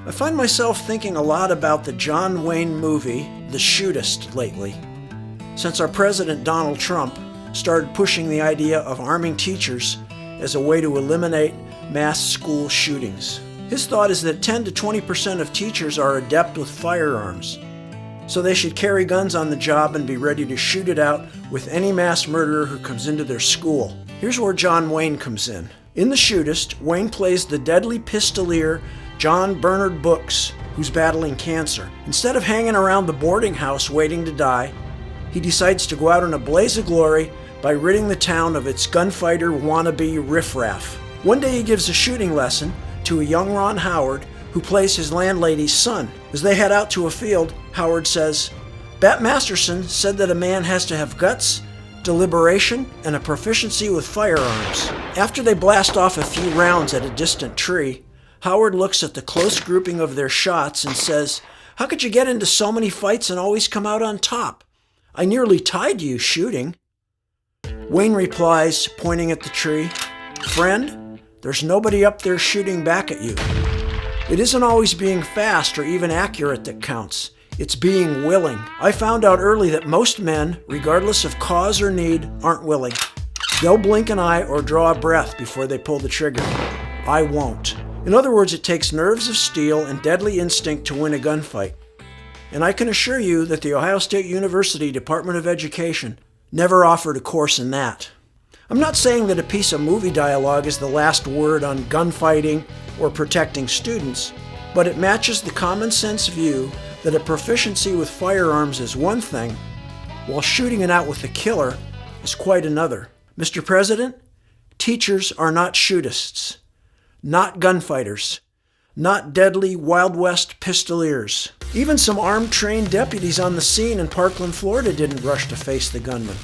I find myself thinking a lot about the John Wayne movie, The Shootist, lately, since our President Donald Trump started pushing the idea of arming teachers as a way to eliminate mass school shootings. His thought is that 10 to 20% of teachers are adept with firearms, so they should carry guns on the job and be ready to shoot it out with any mass murderer who comes into their school. Here's where John Wayne comes in. In The Shootist, Wayne plays the deadly pistolier John Bernard Brooks, who's battling cancer. Instead of hanging around the boarding house waiting to die, he decides to go out in a blaze of glory by ridding the town of its gunfighter wannabe riffraff. One day he gives a shooting lesson to a young Ron Howard, who plays his landlady's son. As they head out to a field, Howard says, "Bat Masterson said that a man has to have guts, deliberation, and a proficiency with firearms." After they blast off a few rounds at a distant tree, Howard looks at the close grouping of their shots and says, "How could you get into so many fights and always come out on top? I nearly tied you shooting." Wayne replies, pointing at the tree, "Friend, there's nobody up there shooting back at you. It isn't always being fast or even accurate that counts. It's being willing. I found out early that most men, regardless of cause or need, aren't willing. They'll blink an eye or draw a breath before they pull the trigger. I won't." In other words, it takes nerves of steel and deadly instinct to win a gunfight. And I can assure you that the Ohio State University Department of Education never offered a course in that. I'm not saying that a piece of movie dialogue is the last word on gunfighting or protecting students, but it matches the common sense view that a proficiency with firearms is one thing, while shooting it out with a killer is quite another. Mr. President, teachers are not shootists, not gunfighters, not deadly Wild West pistoliers. Even some armed trained deputies on the scene in Parkland, Florida didn't rush to face the gunman.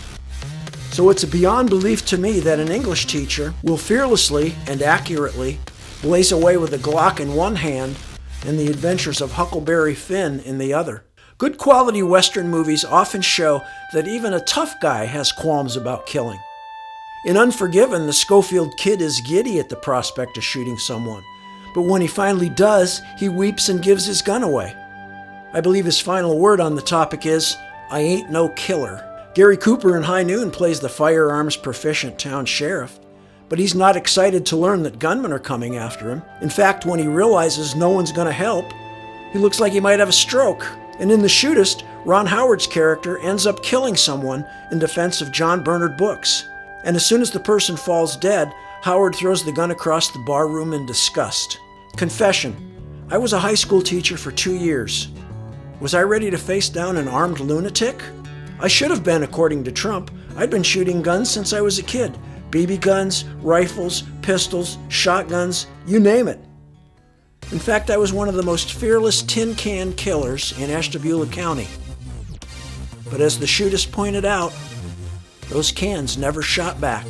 So it's beyond belief to me that an English teacher will fearlessly and accurately blaze away with a Glock in one hand and the adventures of Huckleberry Finn in the other. Good quality Western movies often show that even a tough guy has qualms about killing. In Unforgiven, the Schofield kid is giddy at the prospect of shooting someone, but when he finally does, he weeps and gives his gun away. I believe his final word on the topic is, "I ain't no killer." Gary Cooper in High Noon plays the firearms proficient town sheriff, but he's not excited to learn that gunmen are coming after him. In fact, when he realizes no one's going to help, he looks like he might have a stroke. And in The Shootist, Ron Howard's character ends up killing someone in defense of John Bernard Brooks. And as soon as the person falls dead, Howard throws the gun across the barroom in disgust. Confession: I was a high school teacher for 2 years. Was I ready to face down an armed lunatic? I should have been, according to Trump. I'd been shooting guns since I was a kid. BB guns, rifles, pistols, shotguns, you name it. In fact, I was one of the most fearless tin can killers in Ashtabula County. But as the Shootist pointed out, those cans never shot back.